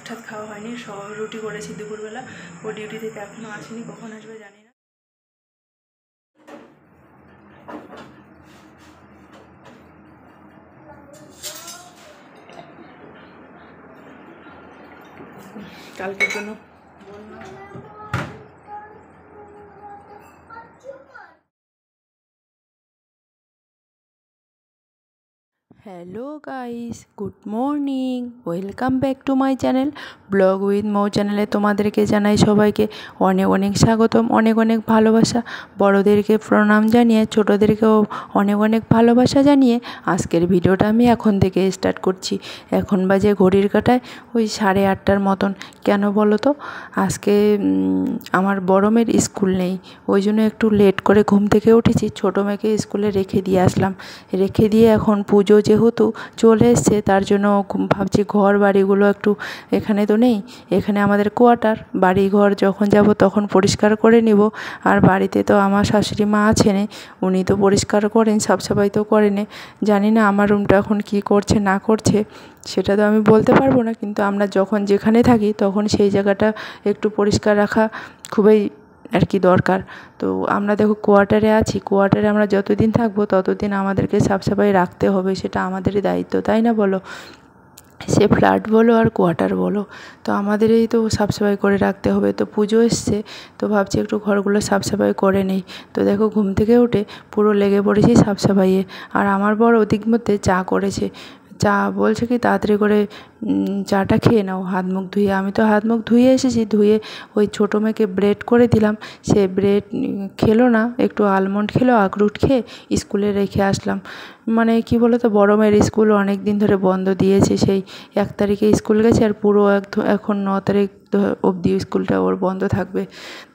ঠাত খাওয়া হয়নি, রুটি করেছি দুপুরবেলা। ও ডিউটি থেকে এখনও আসেনি, কখন আসবে জানি না। কালকের জন্য hello guys, good morning, welcome back to my channel blog with Mou চ্যানেলে তোমাদেরকে জানাই সবাইকে অনেক অনেক স্বাগতম, অনেক অনেক ভালোবাসা। বড়োদেরকে প্রণাম জানিয়ে ছোটোদেরকেও অনেক অনেক ভালোবাসা জানিয়ে আজকের ভিডিওটা আমি এখন থেকে স্টার্ট করছি। এখন বাজে ঘড়ির কাঁটায় ওই 8:30টার মতন। কেন বলো তো, আজকে আমার বড় মেয়ের স্কুল নেই, ওই জন্য একটু লেট করে ঘুম থেকে উঠেছি। ছোটো মেয়েকে স্কুলে রেখে দিয়ে আসলাম, রেখে দিয়ে এখন পুজো যেহেতু চলে এসছে তার জন্য ভাবছি ঘর বাড়িগুলো একটু, এখানে তো নেই, এখানে আমাদের কোয়ার্টার, বাড়ি ঘর যখন যাব তখন পরিষ্কার করে নিব। আর বাড়িতে তো আমার শাশুড়ি মা আছেন, উনি তো পরিষ্কার করেন, সাফসাফাই তো করেন। জানি না আমার রুমটা এখন কী করছে না করছে সেটা তো আমি বলতে পারবো না, কিন্তু আমরা যখন যেখানে থাকি তখন সেই জায়গাটা একটু পরিষ্কার রাখা খুবই আর কি দরকার। তো আমরা দেখো কোয়ার্টারে আছি, কোয়ার্টারে আমরা যতদিন থাকবো ততদিন আমাদেরকে সাফসাফাই রাখতে হবে, সেটা আমাদেরই দায়িত্ব, তাই না বলো? সে ফ্ল্যাট বলো আর কোয়ার্টার বলো, তো আমাদেরই তো সাফসাফাই করে রাখতে হবে। তো পুজো এসছে, তো ভাবছি একটু ঘরগুলো সাফসাফাই করে নেই। তো দেখো ঘুম থেকে উঠে পুরো লেগে পড়েছি সাফসাফাইয়ে। আর আমার বর ওদিক মধ্যে চা করেছে, চা বলছে কি তাড়াতাড়ি করে চাটা খেয়ে নাও হাত মুখ ধুয়ে। আমি তো হাত মুখ ধুয়ে এসেছি, ধুয়ে ওই ছোটো মেয়েকে ব্রেড করে দিলাম, সে ব্রেড খেলো না, একটু আলমন্ড খেলো, আখরুট খেয়ে স্কুলে রেখে আসলাম। মানে কি বলো তো, বড় মেয়ের স্কুল অনেক দিন ধরে বন্ধ দিয়েছে, সেই 1 তারিখে স্কুল গেছে আর পুরো এখন 9 তারিখ অবধি স্কুলটা ওর বন্ধ থাকবে।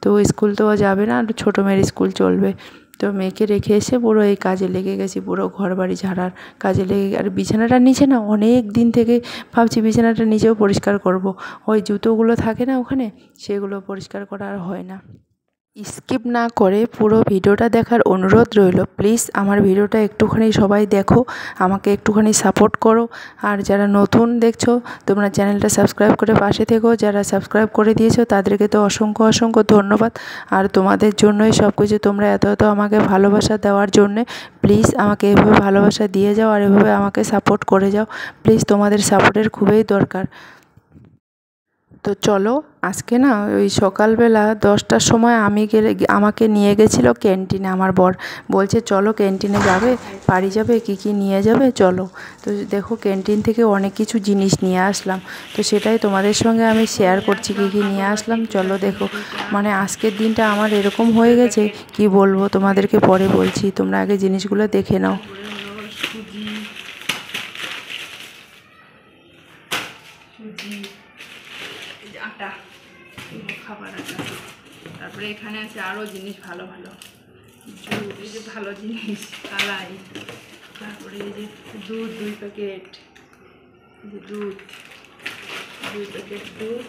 তো স্কুল তো যাবে না, আর ছোটো মেয়ের স্কুল চলবে। তো মেয়েকে রেখে এসে পুরো এই কাজে লেগে গেছি, পুরো ঘর বাড়ি ঝাড়ার কাজে লেগে। আর বিছানাটা নিচে না অনেক দিন থেকে ভাবছি বিছানাটা নিজেও পরিষ্কার করব, ওই জুতোগুলো থাকে না ওখানে, সেগুলো পরিষ্কার করা আর হয় না। স্কিপ না করে পুরো ভিডিওটা দেখার অনুরোধ রইল। প্লিজ আমার ভিডিওটা একটুখানি সবাই দেখো, আমাকে একটুখানি সাপোর্ট করো। আর যারা নতুন দেখছো তোমরা চ্যানেলটা সাবস্ক্রাইব করে পাশে থেকো, যারা সাবস্ক্রাইব করে দিয়েছো তাদেরকে তো অসংখ্য অসংখ্য ধন্যবাদ। আর তোমাদের জন্যই সব কিছু, তোমরা এত এত আমাকে ভালোবাসা দেওয়ার জন্যে। প্লিজ আমাকে এভাবে ভালোবাসা দিয়ে যাও আর এভাবে আমাকে সাপোর্ট করে যাও, প্লিজ, তোমাদের সাপোর্টের খুবই দরকার। তো চলো, আজকে না ওই সকালবেলা 10টার সময় আমাকে নিয়ে গেছিলো ক্যান্টিনে। আমার বর বলছে চলো ক্যান্টিনে যাবে, বাড়ি যাবে, কী কী নিয়ে যাবে চলো। তো দেখো ক্যান্টিন থেকে অনেক কিছু জিনিস নিয়ে আসলাম, তো সেটাই তোমাদের সঙ্গে আমি শেয়ার করছি কী কী নিয়ে আসলাম। চলো দেখো, মানে আজকের দিনটা আমার এরকম হয়ে গেছে কি বলবো তোমাদেরকে, পরে বলছি, তোমরা আগে জিনিসগুলো দেখে নাও। আটা, খাবার আটা, তারপরে এখানে আছে আরও জিনিস ভালো ভালো, এই যে ভালো জিনিস কালাই, তারপরে এই যে দুধ 2 প্যাকেট, এই যে দুধ 2 প্যাকেট, দুধ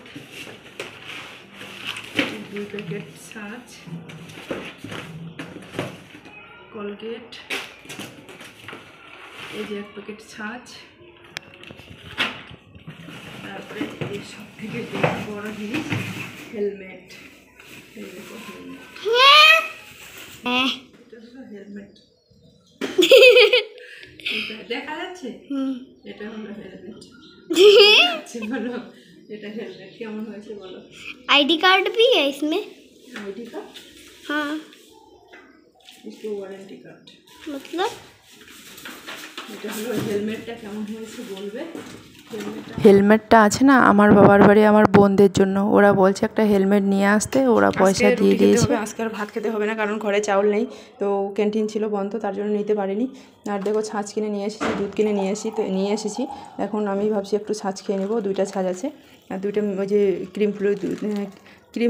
2 প্যাকেট, ছাঁচ, কোলগেট, এই যে 1 প্যাকেট ছাঁচ, তারপরে এই সব থেকে বড় জিনিস হেলমেট, এই দেখো হেলমেট, দেখা যাচ্ছে, এটা হলো হেলমেট। বলো এটা हेलमेट কেমন হয়েছে বলো। आईडी कार्ड भी है इसमें? ID card? हाँ। इसको वारंटी कार्ड मतलब এটা হলো হেলমেটটা কেমন হয়েছে বলবে। হেলমেটটা আছে না আমার বাবার বাড়ি আমার বোনদের জন্য, ওরা বলছে একটা হেলমেট নিয়ে আসতে, ওরা পয়সা দিয়ে দিয়েছে। আজকে আর ভাত খেতে হবে না, কারণ ঘরে চাউল নেই, তো ক্যান্টিন ছিল বন্ধ, তার জন্য নিতে পারিনি। আর দেখো ছাঁচ কিনে নিয়ে এসেছি, দুধ কিনে নিয়ে এসেছি। এখন আমি ভাবছি একটু ছাঁচ খেয়ে নেবো, 2টা ছাঁচ আছে, আর 2টা ওই যে ক্রিম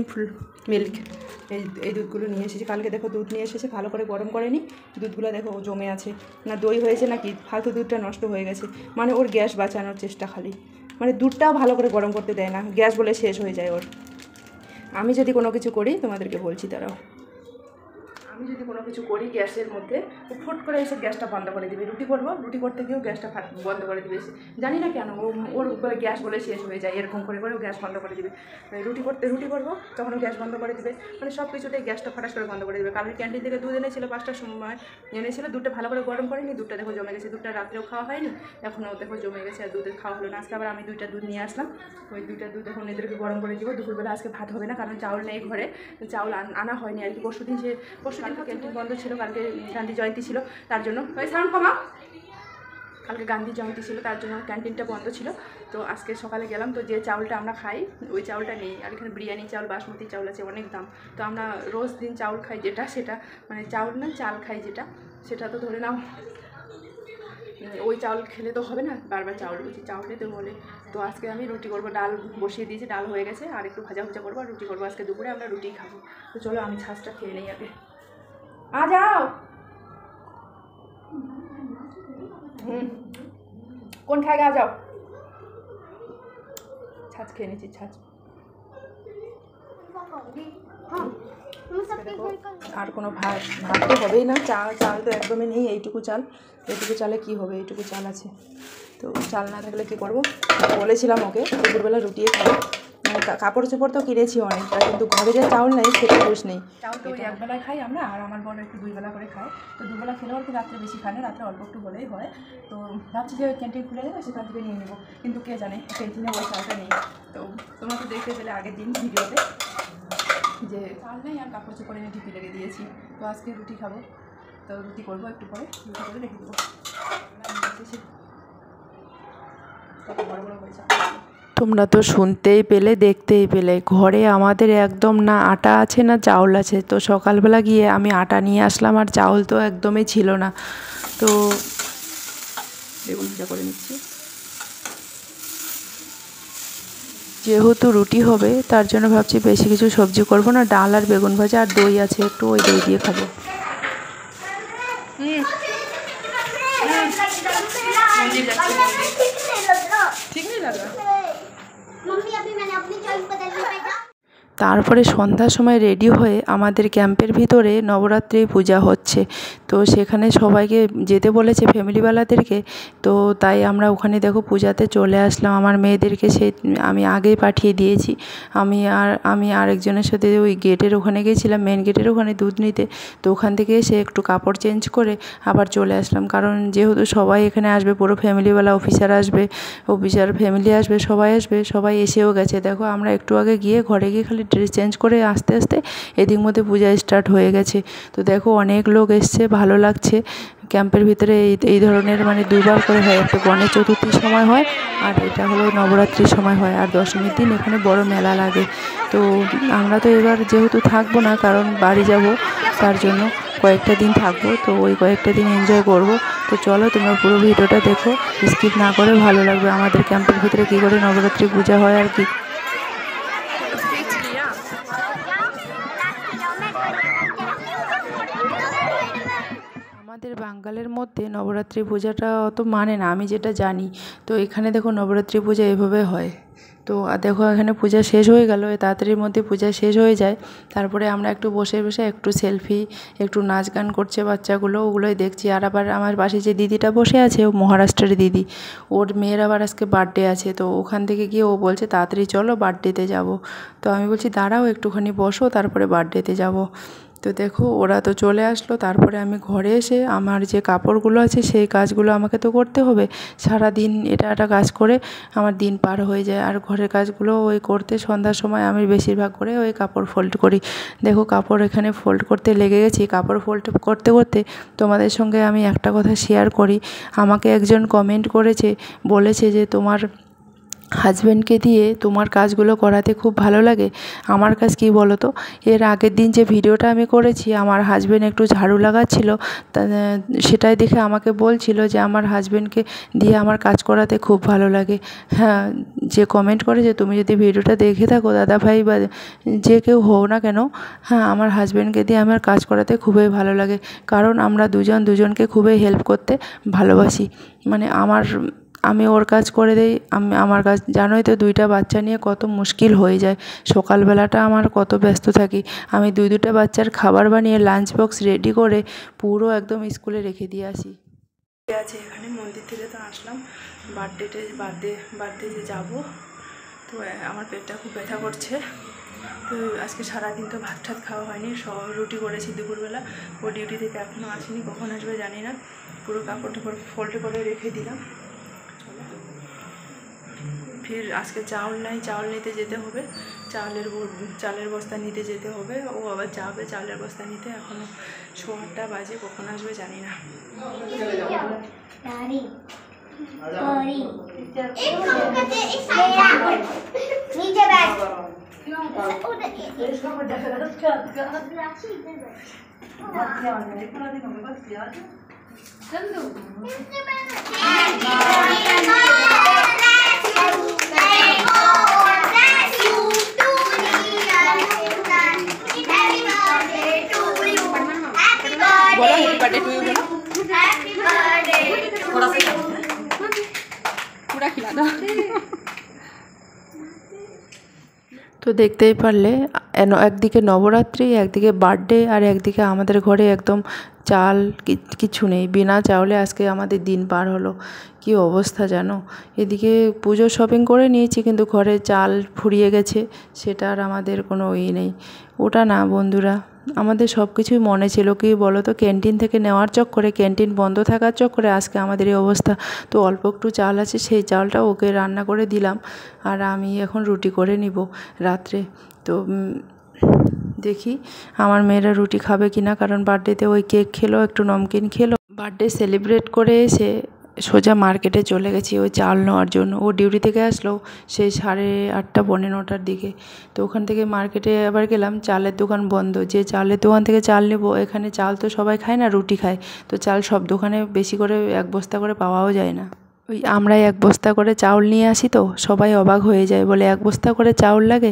ফুল মিল্ক, এই দুধগুলো নিয়ে এসেছি। কালকে দেখো দুধ নিয়ে এসেছে, ভালো করে গরম করেনি, দুধগুলো দেখো জমে আছে, না দই হয়েছে নাকি, ফালতু দুধটা নষ্ট হয়ে গেছে। মানে ওর গ্যাস বাঁচানোর চেষ্টা খালি, মানে দুধটাও ভালো করে গরম করতে দেয় না, গ্যাস বলে শেষ হয়ে যায় ওর। আমি যদি কোনো কিছু করি তোমাদেরকে বলছি, তারাও আমি যদি কোনো কিছু করি গ্যাসের মধ্যে তো ফুট করে এসে গ্যাসটা বন্ধ করে দিবে। রুটি করবো, রুটি করতে গিয়েও গ্যাসটা বন্ধ করে দিবে এসে, জানি না কেন ওর গ্যাস বলে শেষ হয়ে যায়, এরকম করে ও গ্যাস বন্ধ করে দিবে। রুটি করবো তখনও গ্যাস বন্ধ করে দিবে, মানে সব কিছুতেই গ্যাসটা ফাটাস করে বন্ধ করে দেবে। কালকে ক্যান্টিন থেকে দুধ এনেছিল 5টার সময় এনেছিল, দুধটা ভালো করে গরম করেনি, দুধটা দেখো জমে গেছে, দুধটা রাত্রেও খাওয়া হয়নি, এখনও দেখো জমে গেছে, আর দুধের খাওয়া হলো না। আজকে আবার আমি 2টা দুধ নিয়ে আসলাম, ওই 2টা দুধ এখন এদেরকে গরম করে দিব। দুপুরবেলা আজকে ভাত হবে না, কারণ চাউল নেই ঘরে, চাউল আনা হয়নি আর কি। পরশুদিন ক্যান্টিন বন্ধ ছিল, কালকে গান্ধী জয়ন্তী ছিল, তার জন্য কালকে গান্ধী জয়ন্তী ছিল, তার জন্য ক্যান্টিনটা বন্ধ ছিল। তো আজকে সকালে গেলাম, তো যে চাউলটা আমরা খাই ওই চাউলটা নেই, আর এখানে বিরিয়ানি চাউল বাসমতি চাউল আছে, অনেক দাম। তো আমরা রোজ দিন চাউল খাই যেটা, সেটা মানে চাউল না চাল খাই যেটা, সেটা তো ধরে নাও ওই চাউল খেলে তো হবে না, বারবার চাউল বলছি, চাউল খেতে বলে। তো আজকে আমি রুটি করবো, ডাল বসিয়ে দিয়েছি, ডাল হয়ে গেছে, আর একটু ভাজা করবো আর রুটি করবো। আজকে দুপুরে আমরা রুটি খাবো। তো চলো আমি ছাঁচটা খেয়ে নেই আগে। যাও কোন খায়গা, যাও ছাঁচ খেয়ে নিচ্ছি, ছাঁচ। আর কোনো ভাত তো হবেই না, চাল তো একদমই নেই, এইটুকু চালে কি হবে, এইটুকু চাল আছে। তো চাল না থাকলে কি করব, বলেছিলাম ওকে দুপুরবেলা রুটিয়ে খাবো। কাপড় চোপড় তো কিনেছি অনেকটা, কিন্তু ঘরে যে চাউল নেই সেটা দোষ নেই। চাউল তো ওই একবেলায় খাই আমরা, আর আমার বড় একটু 2 বেলা করে খাই। তো 2 বেলা খেলেও আর কি রাত্রে বেশি খায় না, রাত্রে অল্প একটু হলেই হয়। তো ভাবছি যে ক্যান্টিন খুলে যাবে, সেখান থেকে নিয়ে নেবো, কিন্তু কে জানে ক্যান্টিনে ওই চালটা নেই। তো তোমরা তো দেখতে পেলে আগের দিন ভিডিওতে যে চাল নেই, আর কাপড় চোপড়ে এনে ঢুকি লেগে দিয়েছি। তো আজকে রুটি খাবো, তো রুটি করবো একটু পরে, রুটি করে রেখে দেবো। কত বড় বড় হয়েছে। তোমরা তো শুনতেই পেলে, দেখতেই পেলে, ঘরে আমাদের একদম না আটা আছে না চাউল আছে। তো সকালবেলা গিয়ে আমি আটা নিয়ে আসলাম, আর চাউল তো একদমই ছিল না। তো বেগুন ভাজা করে নিচ্ছি, যেহেতু রুটি হবে তার জন্য ভাবছি বেশি কিছু সবজি করব না, ডাল আর বেগুন ভাজা আর দই আছে একটু, ওই দই দিয়ে খাবো। ठीक नहीं लग रहा। मम्मी अभी मैंने अपनी चॉइस बदलनी है। তারপরে সন্ধ্যার সময় রেডি হয়ে আমাদের ক্যাম্পের ভিতরে নবরাত্রি পূজা হচ্ছে। তো সেখানে সবাইকে যেতে বলেছে ফ্যামিলিওয়ালাদেরকে। তো তাই আমরা ওখানে দেখো পূজাতে চলে আসলাম। আমার মেয়েদেরকে আমি আগেই পাঠিয়ে দিয়েছি। আমি আরেকজনের সাথে ওই গেটের ওখানে গেছিলাম, মেন গেটের ওখানে দুধ নিতে। তো ওখান থেকে এসে একটু কাপড় চেঞ্জ করে আবার চলে আসলাম, কারণ যেহেতু সবাই এখানে আসবে, পুরো ফ্যামিলিওয়ালা, অফিসার ফ্যামিলি আসবে, সবাই এসেও গেছে। দেখো আমরা একটু আগে গিয়ে ঘরে গিয়ে খালি ড্রেস চেঞ্জ করে আস্তে আস্তে এদিক মধ্যে পূজা স্টার্ট হয়ে গেছে। তো দেখো অনেক লোক এসছে, ভালো লাগছে। ক্যাম্পের ভিতরে এই ধরনের মানে 2বার করে হয়, একটা গণেশ চতুর্থীর সময় হয়, আর এটা হলো নবরাত্রির সময় হয়, আর দশমীর দিন এখানে বড় মেলা লাগে। তো আমরা তো এবার যেহেতু থাকবো না, কারণ বাড়ি যাব, তার জন্য কয়েকটা দিন থাকবো। তো ওই কয়েকটা দিন এনজয় করব। তো চলো তোমরা পুরো ভিডিওটা দেখো, স্কিপ না করে, ভালো লাগবে আমাদের ক্যাম্পের ভিতরে কী করে নবরাত্রি পূজা হয় আর কি। আমাদের বাঙালির মধ্যে নবরাত্রি পূজাটা অত মানে না, আমি যেটা জানি। তো এখানে দেখো নবরাত্রি পূজা এভাবে হয়। তো দেখো এখানে পূজা শেষ হয়ে গেল, তাড়াতাড়ির মধ্যে পূজা শেষ হয়ে যায়। তারপরে আমরা একটু বসে একটু সেলফি, একটু নাচ গান করছে বাচ্চাগুলো, ওগুলোই দেখছি। আর আবার আমার পাশে যে দিদিটা বসে আছে, ও মহারাষ্ট্রের দিদি, ওর মেয়ের আবার আজকে বার্থডে আছে। তো ওখান থেকে গিয়ে ও বলছে তাড়াতাড়ি চলো বার্থডেতে যাব। তো আমি বলছি দাঁড়াও একটুখানি বসো, তারপরে বার্থডেতে যাব। তো দেখো ওরা তো চলে আসলো। তারপরে আমি ঘরে এসে আমার যে কাপড়গুলো আছে সেই কাজগুলো আমাকে তো করতে হবে। সারা দিন এটা একটা কাজ করে আমার দিন পার হয়ে যায়। আর ঘরের কাজগুলো ওই করতে সন্ধ্যার সময় আমি বেশিরভাগ করে ওই কাপড় ফোল্ড করি। দেখো কাপড় এখানে ফোল্ড করতে লেগে গেছি। কাপড় ফোল্ড করতে করতে তোমাদের সঙ্গে আমি একটা কথা শেয়ার করি। আমাকে একজন কমেন্ট করেছে, বলেছে যে তোমার হাজব্যান্ডকে দিয়ে তোমার কাজগুলো করাতে খুব ভালো লাগে। আমার কাজ কী বলো তো, এর আগের দিন যে ভিডিওটা আমি করেছি, আমার হাজব্যান্ড একটু ঝাড়ু লাগাচ্ছিল, সেটাই দেখে আমাকে বলছিল যে আমার হাজব্যান্ডকে দিয়ে আমার কাজ করাতে খুব ভালো লাগে। হ্যাঁ, যে কমেন্ট করেছে, তুমি যদি ভিডিওটা দেখে থাকো দাদাভাই বা যে কেউ হও না কেন, হ্যাঁ আমার হাজব্যান্ডকে দিয়ে আমার কাজ করাতে খুবই ভালো লাগে, কারণ আমরা দুজনকে খুবই হেল্প করতে ভালোবাসি। মানে আমি ওর কাজ করে দিই, আমার কাজ জানোই তো, 2টা বাচ্চা নিয়ে কত মুশকিল হয়ে যায়। সকালবেলাটা আমার কত ব্যস্ত থাকি। আমি 2টা বাচ্চার খাবার বানিয়ে লাঞ্চ বক্স রেডি করে পুরো একদম স্কুলে রেখে দিয়ে আসি। আছে এখানে মন্দির থেকে তো আসলাম, বার্থডে যে যাবো, তো আমার পেটটা খুব ব্যথা করছে। তো আজকে সারাদিন তো ভাত টাত খাওয়া হয়নি, সব রুটি করেছি দুপুরবেলা। ও ডিউটি থেকে এখনও আসেনি, কখন আসবে জানি না। পুরো কাপড় টাপড় ফোল্ড করে রেখে দিলাম। ফির আজকে চাউল নাই, চাউল নিতে যেতে হবে, চালের বস্তা নিতে যেতে হবে। ও আবার যাবে চালের বস্তা নিতে, এখনও 8:15 বাজে, কখন আসবে জানি না। তো দেখতেই পারলে, একদিকে নবরাত্রি, একদিকে বার্থডে, আর একদিকে আমাদের ঘরে একদম চাল কিছু নেই। বিনা চাউলে আজকে আমাদের দিন পার হলো। কি অবস্থা জানো। এদিকে পুজো শপিং করে নিয়েছি, কিন্তু ঘরে চাল ফুরিয়ে গেছে, সেটা আর আমাদের কোনো নেই। ওটা না বন্ধুরা, আমাদের সব কিছুই মনে ছিল, কি বলো তো, ক্যান্টিন থেকে নেওয়ার চক্করে, ক্যান্টিন বন্ধ থাকার চক্করে আজকে আমাদের এই অবস্থা। তো অল্প একটু চাল আছে, সেই চালটা ওকে রান্না করে দিলাম, আর আমি এখন রুটি করে নিব রাত্রে। তো দেখি আমার মেয়েরা রুটি খাবে কিনা, কারণ বার্থডেতে ওই কেক খেলো, একটু নমকিন খেলো। বার্থডে সেলিব্রেট করে এসে সোজা মার্কেটে চলে গেছি ওই চাল নেওয়ার জন্য। ও ডিউটি থেকে আসলো সেই 8:30 পৌনে 9টার দিকে। তো ওখান থেকে মার্কেটে আবার গেলাম, চালের দোকান বন্ধ। যে চালের দোকান থেকে চাল নেবো, এখানে চাল তো সবাই খায় না, রুটি খায়। তো চাল সব দোকানে বেশি করে 1 বস্তা করে পাওয়াও যায় না। ওই আমরাই 1 বস্তা করে চাউল নিয়ে আসি, তো সবাই অবাক হয়ে যায়, বলে 1 বস্তা করে চাউল লাগে।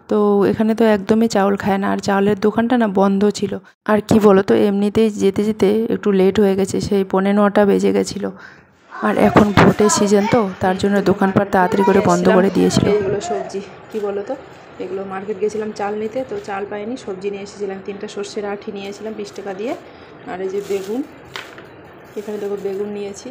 তো এখানে তো একদমই চাউল খায় না, আর চাউলের দোকানটা না বন্ধ ছিল। আর কি বলো তো, এমনিতেই যেতে যেতে একটু লেট হয়ে গেছে, সেই পৌনে 9টা বেজে গেছিলো। আর এখন ভোটের সিজন, তো তার জন্য দোকানপাট তাড়াতাড়ি করে বন্ধ করে দিয়েছিল। এগুলো সবজি, কি বলো তো, এগুলো মার্কেট গেছিলাম চাল নিতে, তো চাল পাইনি, সবজি নিয়ে এসেছিলাম। 3টা সর্ষের আঁটি নিয়েছিলাম 20 টাকা দিয়ে। আর এই যে বেগুন, এখানে দেখো বেগুন নিয়েছি,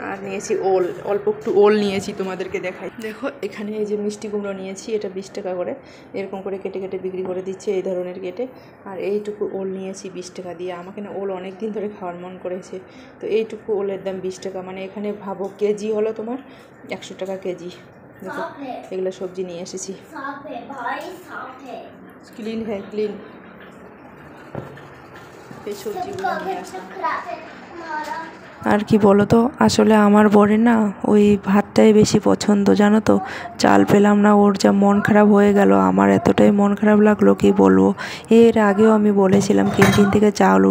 আর নিয়েছি ওল, অল্প একটু ওল নিয়েছি, তোমাদেরকে দেখাই। দেখো এখানে এই যে মিষ্টি কুমড়ো নিয়েছি, এটা 20 টাকা করে, এরকম করে কেটে কেটে বিক্রি করে দিচ্ছে, এই ধরনের কেটে। আর এইটুকু ওল নিয়েছি 20 টাকা দিয়ে। আমাকে না ওল অনেক দিন ধরে খাওয়ার মন করেছে, তো এইটুকু ওলের দাম 20 টাকা, মানে এখানে ভাবো কেজি হলো তোমার 100 টাকা কেজি। দেখো এগুলো সবজি নিয়ে এসেছি, ক্লিন হ্যাঁ ক্লিন, এই সবজিগুলো নিয়ে আসলাম। আর কি বলো তো, আসলে আমার বরের না ওই ভাতটাই বেশি পছন্দ, জানো তো। চাল পেলাম না, ওর যা মন খারাপ হয়ে গেল, আমার এতটাই মন খারাপ লাগলো কি বলবো। এর আগেও আমি বলেছিলাম ক্যান্টিন থেকে চাউল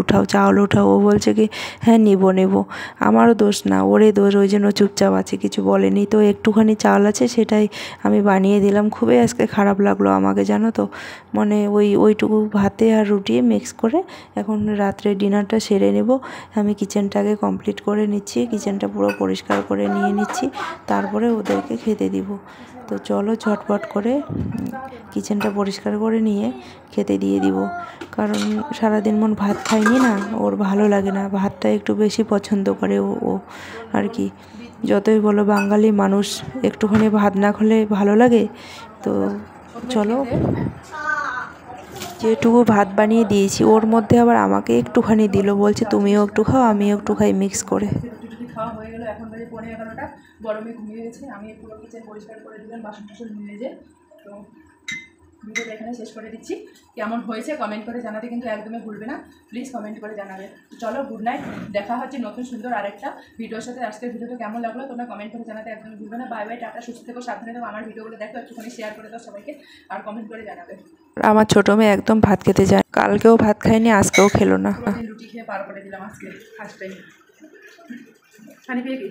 উঠাও, ও বলছে কি হ্যাঁ নেব। আমারও দোষ না, ওরই দোষ, ওই জন্য চুপচাপ আছে, কিছু বলেনি। তো একটুখানি চাল আছে, সেটাই আমি বানিয়ে দিলাম। খুবই আজকে খারাপ লাগলো আমাকে, জানো তো। মানে ওইটুকু ভাতে আর রুটি মিক্স করে এখন রাত্রে ডিনারটা সেরে নেব। আমি কিচেনটাকে কমপ্লিট করে নিচ্ছি, কিচেনটা পুরো পরিষ্কার করে নিয়ে নিচ্ছি, তারপরে ওদেরকে খেতে দিব। তো চলো ঝটপট করে কিচেনটা পরিষ্কার করে নিয়ে খেতে দিয়ে দিব, কারণ সারাদিন মন ভাত খাইনি না, ওর ভালো লাগে না, ভাতটা একটু বেশি পছন্দ করে ও আর কি। যতই বলো বাঙালি মানুষ, একটুখানি ভাত না খেলে ভালো লাগে। তো চলো, যেটুকু ভাত বানিয়ে দিয়েছি ওর মধ্যে আবার আমাকে একটুখানি দিল, বলছে তুমিও একটু খাও আমিও একটু খাই, মিক্স করে। রুটি খাওয়া হয়ে গেলো, এখন বাজে 11:15, গরমে ঘুমিয়ে গেছে। আমি পুরো কিচেন পরিষ্কার করে দিলাম, বাসন টাসন ধুয়ে যে। তো ভিডিওটা এখানে শেষ করে দিচ্ছি। কেমন হয়েছে কমেন্ট করে জানাতে কিন্তু একদমই ভুলবে না, প্লিজ কমেন্ট করে জানাবে। চলো গুড নাইট, দেখা হচ্ছে নতুন সুন্দর আরেকটা ভিডিওর সাথে। আজকের ভিডিওটা কেমন লাগলো তোমরা কমেন্ট করে জানাতে একদমই ভুলবে না। বাই বাই, টাটা, সুস্থ থেকো, সাবধানে থেকো। আমার ভিডিওগুলো দেখো, একটুখানি শেয়ার করে দাও সবাইকে, আর কমেন্ট করে জানাবে। আমার ছোটো মেয়ে একদম ভাত খেতে যায়, কালকেও ভাত খায়নি, আজকেও খেলো না। রুটি খেয়ে পার করে দিলাম আজকে ফার্স্ট টাইম। পানি পেয়ে কি